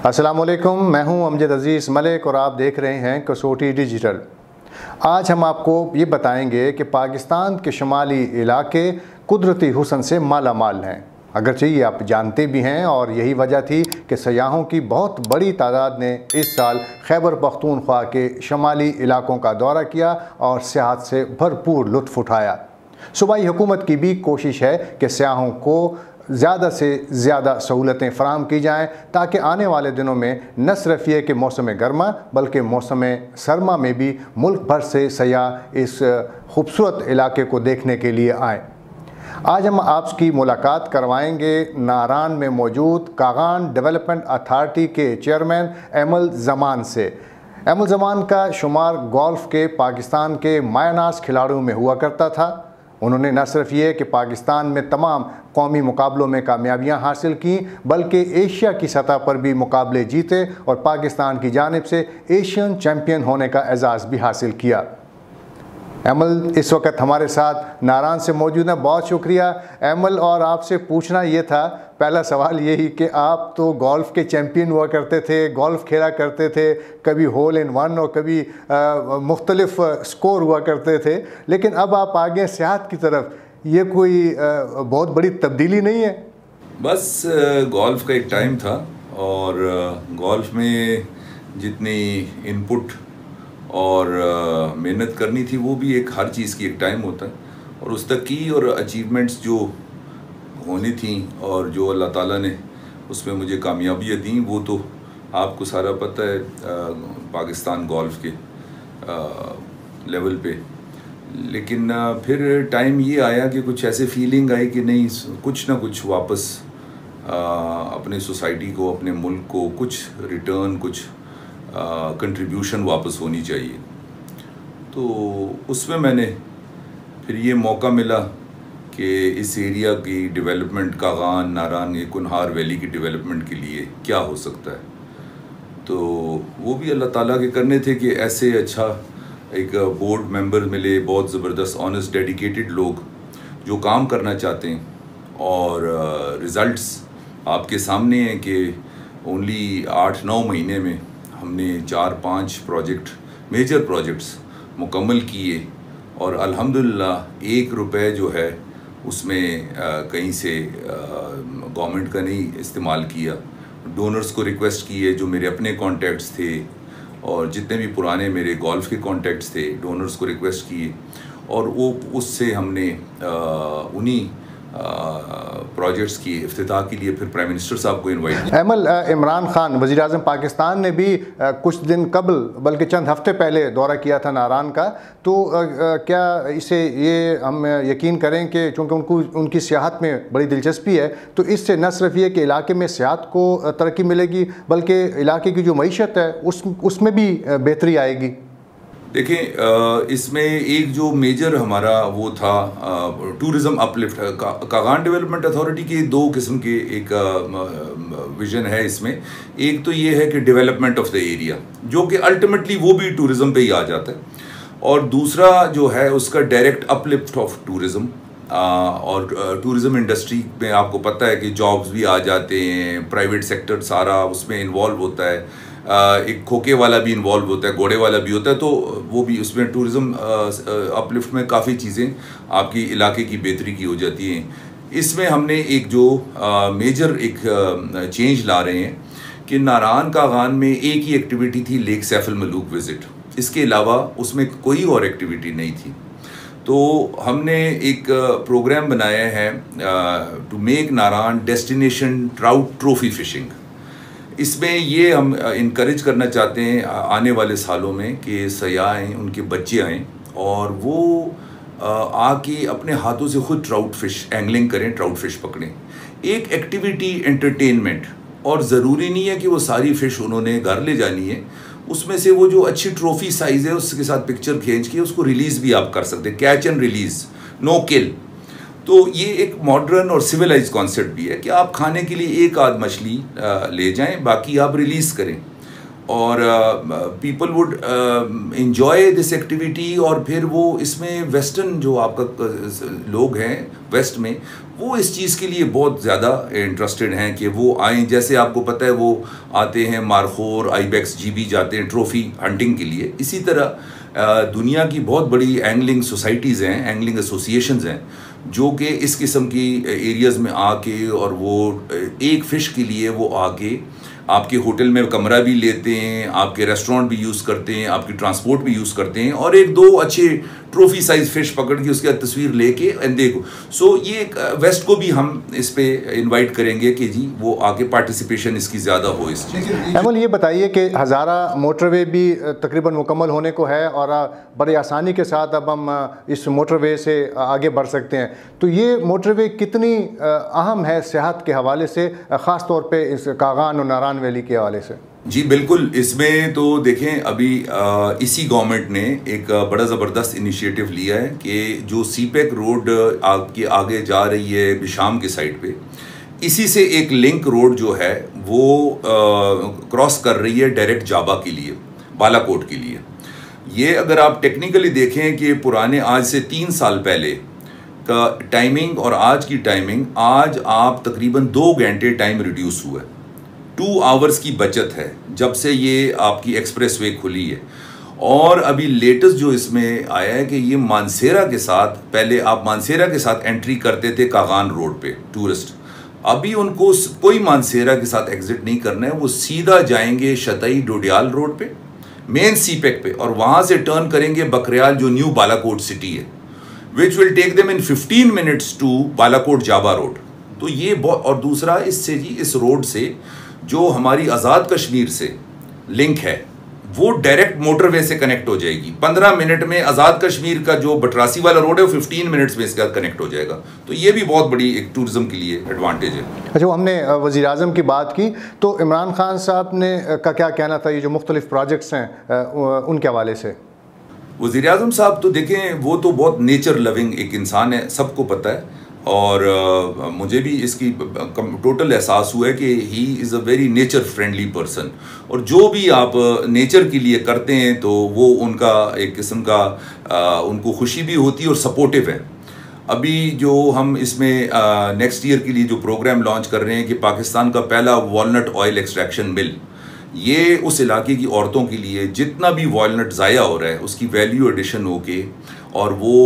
अस्सलामुअलैकुम, मैं हूं अमजद अज़ीज़ मलिक और आप देख रहे हैं कसौटी डिजिटल। आज हम आपको ये बताएंगे कि पाकिस्तान के शुमाली इलाके कुदरती हुस्न से माला माल हैं। अगरचे ये आप जानते भी हैं और यही वजह थी कि सयाहों की बहुत बड़ी तादाद ने इस साल खैबर पख्तूनख्वा के शुमाली इलाकों का दौरा किया और सियाहत से भरपूर लुत्फ़ उठाया। सूबाई हुकूमत की भी कोशिश है कि सयाहों को ज़्यादा से ज़्यादा सहूलतें फ़राहम की जाएँ ताकि आने वाले दिनों में न सिर्फ ये कि मौसम गर्मा बल्कि मौसम सरमा में भी मुल्क भर से सयाह इस खूबसूरत इलाके को देखने के लिए आएँ। आज हम आपकी मुलाकात करवाएंगे नारान में मौजूद कागान डेवलपमेंट अथॉरिटी के चेयरमैन एमल ज़मान से। एमल ज़मान का शुमार गोल्फ़ के पाकिस्तान के मायनाज खिलाड़ियों में हुआ करता था। उन्होंने न सिर्फ ये कि पाकिस्तान में तमाम कौमी मुकाबलों में कामयाबियां हासिल की बल्कि एशिया की सतह पर भी मुकाबले जीते और पाकिस्तान की जानिब से एशियन चैम्पियन होने का एजाज़ भी हासिल किया। एमल इस वक्त हमारे साथ नारान से मौजूद है। बहुत शुक्रिया एमल। और आपसे पूछना ये था, पहला सवाल यही कि आप तो गोल्फ़ के चैम्पियन हुआ करते थे, गोल्फ़ खेला करते थे, कभी होल इन वन और कभी मुख्तलिफ स्कोर हुआ करते थे, लेकिन अब आप आगे सियाहत की तरफ, ये कोई बहुत बड़ी तब्दीली नहीं है? बस गोल्फ़ का एक टाइम था और गोल्फ़ में जितनी इनपुट और मेहनत करनी थी वो भी एक हर चीज़ की एक टाइम होता है और उस तक की और अचीवमेंट्स जो होनी थी और जो अल्लाह ताला ने उसमें मुझे कामयाबियाँ दी वो तो आपको सारा पता है पाकिस्तान गोल्फ़ के लेवल पे। लेकिन फिर टाइम ये आया कि कुछ ऐसे फीलिंग आई कि नहीं, कुछ ना कुछ वापस अपने सोसाइटी को, अपने मुल्क को कुछ रिटर्न, कुछ कंट्रीब्यूशन वापस होनी चाहिए। तो उसमें मैंने फिर ये मौका मिला कि इस एरिया की डेवलपमेंट, कागान, नारान, कुनहार वैली की डेवलपमेंट के लिए क्या हो सकता है। तो वो भी अल्लाह ताला के करने थे कि ऐसे अच्छा एक बोर्ड मेंबर मिले, बहुत ज़बरदस्त ऑनेस्ट डेडिकेटेड लोग जो काम करना चाहते हैं और रिज़ल्ट्स आपके सामने हैं कि ओनली 8-9 महीने में हमने 4-5 प्रोजेक्ट, मेजर प्रोजेक्ट्स मुकम्मल किए और अल्हम्दुलिल्लाह 1 रुपए जो है उसमें कहीं से गवर्नमेंट का नहीं इस्तेमाल किया। डोनर्स को रिक्वेस्ट किए जो मेरे अपने कॉन्टैक्ट्स थे और जितने भी पुराने मेरे गोल्फ़ के कॉन्टैक्ट्स थे, डोनर्स को रिक्वेस्ट किए और वो उससे हमने उन्हीं प्रोजेक्ट्स की इफ्तिताह के लिए फिर प्राइम मिनिस्टर साहब को इनवाइट किया। एमल, इमरान खान वज़ीर आज़म पाकिस्तान ने भी कुछ दिन कबल, बल्कि चंद हफ्ते पहले दौरा किया था नारान का। तो क्या इसे ये हम यकीन करें कि चूँकि उनकी सियाहत में बड़ी दिलचस्पी है तो इससे न सिर्फ ये कि इलाके में सियाहत को तरक्की मिलेगी बल्कि इलाके की जो मईशत है उसमें भी बेहतरी आएगी? देखें, इसमें एक जो मेजर हमारा वो था tourism uplift. Kaghan development authority के 2 किस्म के एक विज़न है इसमें। एक तो ये है कि डेवलपमेंट ऑफ द एरिया, जो कि अल्टीमेटली वो भी टूरिज़म पे ही आ जाता है, और दूसरा जो है उसका डायरेक्ट अपलिफ्ट ऑफ टूरिज़म। और टूरिज़म इंडस्ट्री में आपको पता है कि जॉब्स भी आ जाते हैं, प्राइवेट सेक्टर सारा उसमें इन्वॉल्व होता है, एक खोके वाला भी इन्वॉल्व होता है, घोड़े वाला भी होता है, तो वो भी उसमें टूरिज़म अपलिफ्ट में काफ़ी चीज़ें आपकी इलाके की बेहतरी की हो जाती हैं। इसमें हमने एक जो मेजर एक चेंज ला रहे हैं कि नारान कागान में एक ही एक्टिविटी थी, लेक सैफ अल मलूक विज़िट। इसके अलावा उसमें कोई और एक्टिविटी नहीं थी। तो हमने एक प्रोग्राम बनाया है to make Naran destination trout trophy fishing. इसमें ये हम इनकरेज करना चाहते हैं आने वाले सालों में कि सयाह आएँ, उनके बच्चे आएँ और वो आके अपने हाथों से खुद ट्राउट फिश एंगलिंग करें, ट्राउट फिश पकड़ें। एक एक्टिविटी, एंटरटेनमेंट, और ज़रूरी नहीं है कि वो सारी फ़िश उन्होंने घर ले जानी है। उसमें से वो जो अच्छी ट्रॉफी साइज़ है उसके साथ पिक्चर खींच के उसको रिलीज़ भी आप कर सकते हैं, catch and release, know kill. तो ये एक मॉडर्न और सिविलाइज कॉन्सेप्ट भी है कि आप खाने के लिए एक आध मछली ले जाएं, बाकी आप रिलीज़ करें। और people would enjoy this activity. और फिर वो इसमें वेस्टर्न जो आपका लोग हैं वेस्ट में, वो इस चीज़ के लिए बहुत ज़्यादा इंटरेस्टेड हैं कि वो आएँ। जैसे आपको पता है वो आते हैं मारखोर, आइबेक्स, जीबी जाते हैं ट्रॉफी हंटिंग के लिए। इसी तरह दुनिया की बहुत बड़ी एंगलिंग सोसाइटीज़ हैं, एंगलिंग एसोसिएशंस हैं, जो कि इस किस्म की एरियाज़ में आके और वो एक फ़िश के लिए वो आके आपके होटल में कमरा भी लेते हैं, आपके रेस्टोरेंट भी यूज़ करते हैं, आपकी ट्रांसपोर्ट भी यूज़ करते हैं, और एक दो अच्छे ट्रॉफी साइज फ़िश पकड़ के उसके बाद तस्वीर लेके एंड देखो। सो ये वेस्ट को भी हम इस पे इनवाइट करेंगे कि जी वो आके पार्टिसिपेशन इसकी ज़्यादा हो इस चीज़। अमल, ये बताइए कि हज़ारा मोटरवे भी तकरीबन मुकम्मल होने को है और बड़ी आसानी के साथ अब हम इस मोटरवे से आगे बढ़ सकते हैं। तो ये मोटरवे कितनी अहम है सेहत के हवाले से, ख़ास तौर पे इस कागान और नारान वैली के हवाले से? जी बिल्कुल, इसमें तो देखें अभी इसी गवर्नमेंट ने एक बड़ा ज़बरदस्त इनिशिएटिव लिया है कि जो सीपेक रोड आपके आगे जा रही है बिशाम के साइड पे, इसी से एक लिंक रोड जो है वो क्रॉस कर रही है डायरेक्ट जाबा के लिए, बालाकोट के लिए। ये अगर आप टेक्निकली देखें कि पुराने आज से 3 साल पहले का टाइमिंग और आज की टाइमिंग, आज आप तकरीबन 2 घंटे टाइम रिड्यूस हुआ है। 2 आवर्स की बचत है जब से ये आपकी एक्सप्रेस वे खुली है। और अभी लेटेस्ट जो इसमें आया है कि ये मानसेरा के साथ, पहले आप मानसेरा के साथ एंट्री करते थे कागान रोड पे टूरिस्ट, अभी उनको कोई मानसेरा के साथ एग्जिट नहीं करना है, वो सीधा जाएंगे शतई डोडियाल रोड पे, मेन सीपेक पे, और वहाँ से टर्न करेंगे बकरियाल जो न्यू बालाकोट सिटी है, which will take them in 15 minutes to Balakot Jaba road. तो ये बहुत, और दूसरा इससे जी इस रोड से जो हमारी आज़ाद कश्मीर से लिंक है वो डायरेक्ट मोटरवे से कनेक्ट हो जाएगी। 15 मिनट में आज़ाद कश्मीर का जो बटरासी वाला रोड है वो 15 मिनट्स में इसका कनेक्ट हो जाएगा। तो ये भी बहुत बड़ी एक टूरिज्म के लिए एडवांटेज है। अच्छा, हमने वज़ीर आज़म की बात की, तो इमरान खान साहब ने का क्या कहना था ये जो मुख्तलिफ प्रोजेक्ट्स हैं उनके हवाले से? वज़ीर आज़म साहब तो देखें वो तो बहुत नेचर लविंग एक इंसान है, सबको पता है, और मुझे भी इसकी टोटल एहसास हुआ है कि he is a very nature friendly person. और जो भी आप नेचर के लिए करते हैं तो वो उनका एक किस्म का उनको खुशी भी होती है और सपोर्टिव है। अभी जो हम इसमें नेक्स्ट ईयर के लिए जो प्रोग्राम लॉन्च कर रहे हैं कि पाकिस्तान का पहला वॉलनट ऑयल एक्सट्रैक्शन मिल, ये उस इलाके की औरतों के लिए जितना भी वॉलनट ज़ाया हो रहा है उसकी वैल्यू एडिशन होके, और वो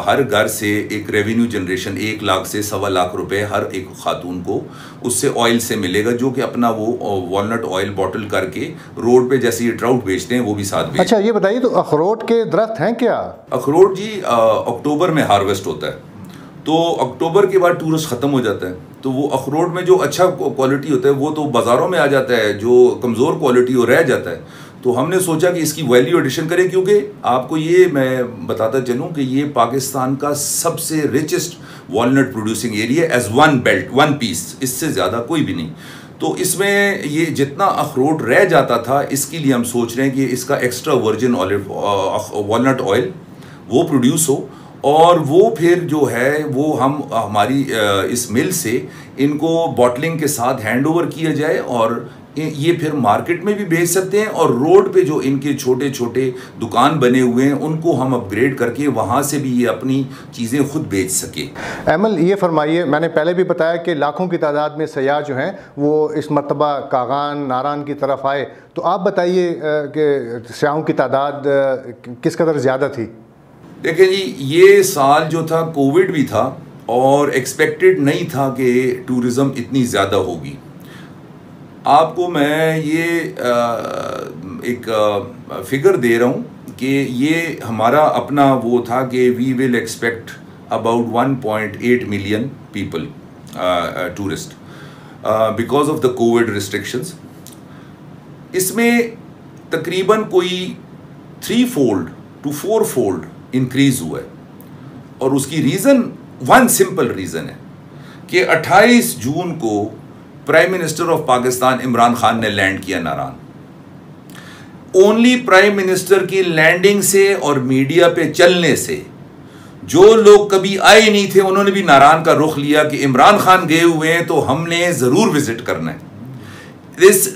हर घर से एक रेवेन्यू जनरेशन 1 लाख से 1.25 लाख रुपए हर एक खातून को उससे ऑयल से मिलेगा, जो कि अपना वो वॉलनट ऑयल बॉटल करके रोड पे जैसे ये ट्राउट बेचते हैं वो भी साथ बेचते हैं। अच्छा, ये बताइए तो अखरोट के दरख्त हैं क्या? अखरोट जी अक्टूबर में हार्वेस्ट होता है, तो अक्टूबर के बाद टूरिस्ट ख़त्म हो जाता है, तो वो अखरोट में जो अच्छा क्वालिटी होता है वो तो बाज़ारों में आ जाता है, जो कमज़ोर क्वालिटी वो रह जाता है। तो हमने सोचा कि इसकी वैल्यू एडिशन करें, क्योंकि आपको ये मैं बताता चलूँ कि ये पाकिस्तान का सबसे richest walnut producing area as one belt, one piece, इससे ज़्यादा कोई भी नहीं। तो इसमें ये जितना अखरोट रह जाता था, इसके लिए हम सोच रहे हैं कि इसका एक्स्ट्रा वर्जिन वॉलनट ऑयल वो प्रोड्यूस हो, और वो फिर जो है वो हम हमारी इस मिल से इनको बॉटलिंग के साथ हैंड ओवर किया जाए, और ये फिर मार्केट में भी बेच सकते हैं, और रोड पे जो इनके छोटे छोटे दुकान बने हुए हैं उनको हम अपग्रेड करके वहाँ से भी ये अपनी चीज़ें खुद बेच सके। अमल, ये फरमाइए, मैंने पहले भी बताया कि लाखों की तादाद में सयाह जो हैं वो इस मरतबा कागान नारान की तरफ आए, तो आप बताइए कि सयाहों की तादाद किस कदर ज़्यादा थी? देखें जी, ये साल जो था कोविड भी था और एक्सपेक्टेड नहीं था कि टूरिज़्म इतनी ज़्यादा होगी। आपको मैं ये एक फिगर दे रहा हूँ कि ये हमारा अपना वो था कि we will expect about 1.8 million people tourist because of the COVID restrictions. इसमें तकरीबन कोई 3-fold to 4-fold इंक्रीज हुआ है, और उसकी रीज़न वन सिंपल रीज़न है कि 28 जून को prime minister of Pakistan Imran Khan ने लैंड किया नारान। ओनली प्राइम मिनिस्टर की लैंडिंग से और मीडिया पे चलने से जो लोग कभी आए नहीं थे उन्होंने भी नारान का रुख लिया कि इमरान खान गए हुए हैं तो हमने ज़रूर विजिट करना है।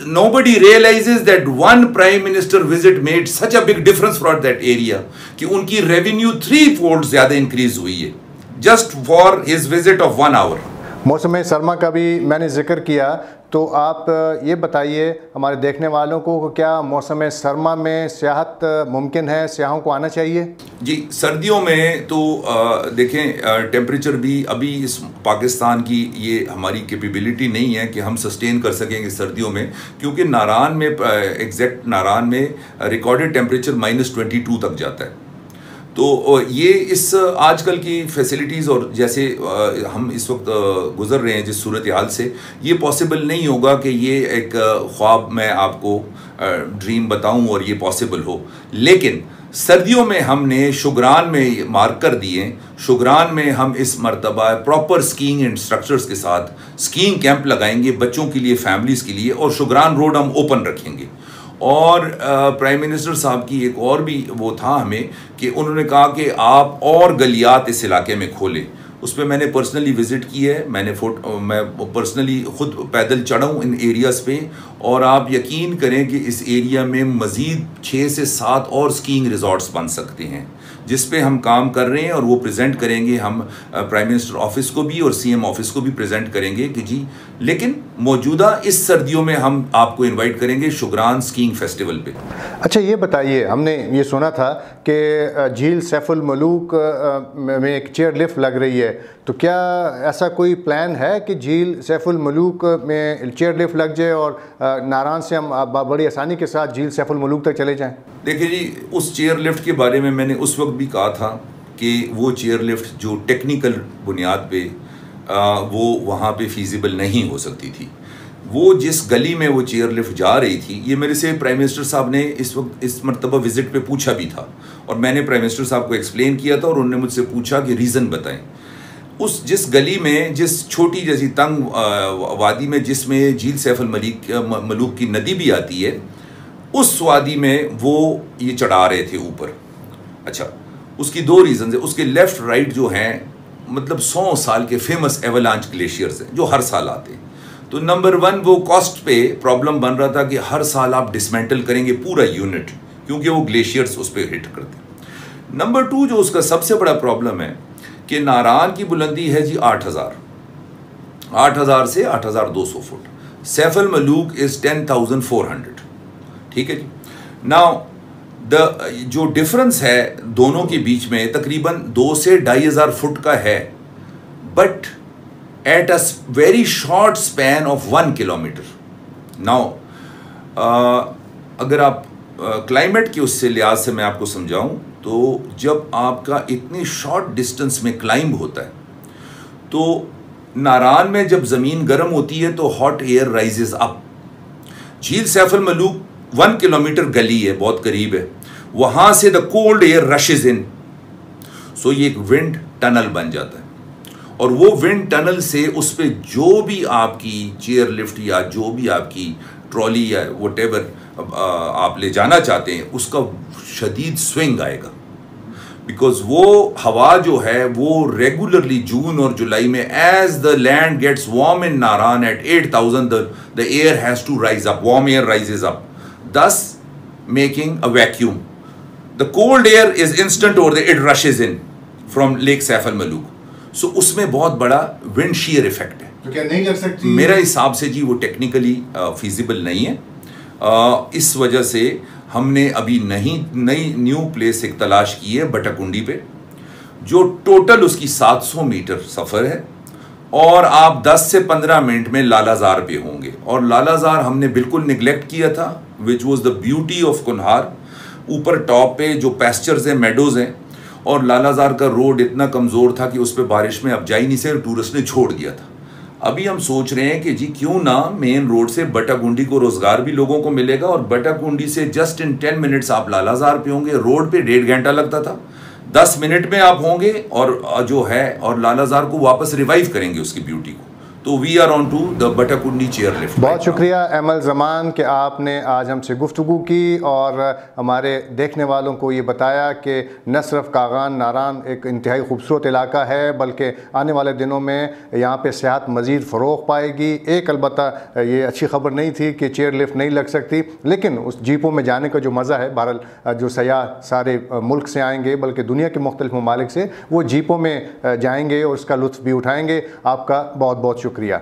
nobody realizes that one prime minister visit made such a big difference for that area कि उनकी revenue 3-fold ज्यादा increase हुई है just for his visit of 1 hour. मौसम सरमा का भी मैंने जिक्र किया, तो आप ये बताइए हमारे देखने वालों को क्या मौसम सरमा में सियाहत मुमकिन है, सियाहों को आना चाहिए? जी, सर्दियों में तो देखें टेम्परेचर भी अभी इस पाकिस्तान की ये हमारी कैपेबिलिटी नहीं है कि हम सस्टेन कर सकेंगे सर्दियों में, क्योंकि नारान में एग्जैक्ट नारान में रिकॉर्डेड टेम्परेचर -22 तक जाता है। तो ये इस आजकल की फैसिलिटीज़ और जैसे हम इस वक्त गुज़र रहे हैं जिस सूरत हाल से, ये पॉसिबल नहीं होगा कि ये एक ख्वाब मैं आपको ड्रीम बताऊं और ये पॉसिबल हो। लेकिन सर्दियों में हमने शुगरान में मार्कर दिए, शुगरान में हम इस मरतबा प्रॉपर स्कीइंग इंस्ट्रक्टर्स के साथ स्कीइंग कैंप लगाएंगे बच्चों के लिए, फैमिलीज़ के लिए, और शुगरान रोड हम ओपन रखेंगे। और प्राइम मिनिस्टर साहब की एक और भी वो था हमें कि उन्होंने कहा कि आप और गलियात इस इलाके में खोलें। उस पर मैंने पर्सनली विज़िट की है, मैं पर्सनली ख़ुद पैदल चढ़ा हूँ इन एरियाज़ पे, और आप यकीन करें कि इस एरिया में मज़ीद 6 से 7 और स्कीइंग रिजॉर्ट्स बन सकते हैं, जिस पे हम काम कर रहे हैं, और वो प्रेजेंट करेंगे हम प्राइम मिनिस्टर ऑफिस को भी और सीएम ऑफिस को भी प्रेजेंट करेंगे कि जी। लेकिन मौजूदा इस सर्दियों में हम आपको इनवाइट करेंगे शुगरान स्कीइंग फेस्टिवल पे। अच्छा, ये बताइए, हमने ये सुना था कि झील सैफुल मलूक में एक चेयर लिफ्ट लग रही है, तो क्या ऐसा कोई प्लान है कि झील सैफुल मलूक में चेयर लिफ्ट लग जाए और नारान से हम बड़ी आसानी के साथ झील सैफुल मलूक तक चले जाएं? देखिए जी, उस चेयर लिफ्ट के बारे में मैंने उस वक्त भी कहा था कि वो चेयर लिफ्ट जो टेक्निकल बुनियाद पे वो वहाँ पे फीजिबल नहीं हो सकती थी। वो जिस गली में वो चेयर लिफ्ट जा रही थी, ये मेरे से प्राइम मिनिस्टर साहब ने इस वक्त इस मरतबा विजिट पे पूछा भी था, और मैंने प्राइम मिनिस्टर साहब को एक्सप्लेन किया था, और उन्होंने मुझसे पूछा कि रीज़न बताएं। उस जिस गली में, जिस छोटी जैसी तंग वादी में जिसमें झील सैफुल मलूक की नदी भी आती है, उस वादी में वो ये चढ़ा रहे थे ऊपर। अच्छा, उसकी 2 रीज़न है। उसके लेफ़्ट राइट जो हैं, मतलब 100 साल के फेमस एवलांच ग्लेशियर्स हैं जो हर साल आते हैं। तो नंबर 1 वो कॉस्ट पे प्रॉब्लम बन रहा था कि हर साल आप डिसमेंटल करेंगे पूरा यूनिट, क्योंकि वो ग्लेशियर्स उस पर हिट करते। नंबर 2 जो उसका सबसे बड़ा प्रॉब्लम है कि नारान की बुलंदी है जी 8,000 से 8,200 फुट। सैफुल मलूक इज़ 10,400। ठीक है जी। नाउ जो डिफरेंस है दोनों के बीच में तकरीबन 2 से 2,500 फुट का है, but at a very short span of 1 kilometre. Now अगर आप क्लाइमेट के उससे लिहाज से मैं आपको समझाऊं, तो जब आपका इतनी शॉर्ट डिस्टेंस में क्लाइंब होता है, तो नारान में जब ज़मीन गर्म होती है तो हॉट एयर राइजेस अप। झील सैफुल मलूक 1 किलोमीटर गली है, बहुत करीब है, वहां से द कोल्ड एयर रशेज इन, सो ये एक विंड टनल बन जाता है, और वो विंड टनल से उस पर जो भी आपकी चेयर लिफ्ट या जो भी आपकी ट्रॉली या व्हाटएवर आप ले जाना चाहते हैं, उसका शदीद स्विंग आएगा, बिकॉज वो हवा जो है वो रेगुलरली जून और जुलाई में, as the land gets warm in Naran at 8,000 the air has to rise up, warm air rises up, thus making a vacuum. The cold air is instant over there, it rushes in from Lake Saiful Malook. So उसमें बहुत बड़ा wind shear effect है। तो क्या नहीं कर सकती? मेरा हिसाब से जी वो टेक्निकली feasible नहीं है। इस वजह से हमने अभी नई न्यू प्लेस एक तलाश की है बटाकुंडी पे, जो टोटल उसकी 700 मीटर सफ़र है, और आप 10 से 15 मिनट में लालाजार पे होंगे। और लालाजार हमने बिल्कुल निगलेक्ट किया था, which was the beauty of Kunhar. ऊपर टॉप पे जो पैस्चर्स हैं, मेडोज़ हैं, और लालाजार का रोड इतना कमज़ोर था कि उस पर बारिश में अब जा ही नहीं से, टूरिस्ट ने छोड़ दिया था। अभी हम सोच रहे हैं कि जी क्यों ना मेन रोड से बटाकुंडी को रोज़गार भी लोगों को मिलेगा, और बटाकुंडी से जस्ट इन 10 मिनट्स आप लालाजार पे होंगे। रोड पे 1.5 घंटा लगता था, 10 मिनट में आप होंगे, और जो है और लालाजार को वापस रिवाइव करेंगे उसकी ब्यूटी को। तो we are on to the Batakundi chair lift. बहुत शुक्रिया एमल ज़मान कि आपने आज हमसे गुफ्तगू की और हमारे देखने वालों को ये बताया कि न सिर्फ कागान नारान एक इंतहाई खूबसूरत इलाका है, बल्कि आने वाले दिनों में यहाँ पे सियाहत मज़ीद फ़रोग़ पाएगी। एक अलबत्ता ये अच्छी खबर नहीं थी कि चेयर लिफ्ट नहीं लग सकती, लेकिन उस जीपों में जाने का जो मज़ा है, बहरहाल जो सयाह सारे मुल्क से आएंगे बल्कि दुनिया के मुख्तलिफ ममालिक से, वो जीपों में जाएंगे और उसका लुत्फ़ भी उठाएंगे। आपका बहुत बहुत शुक्रिया।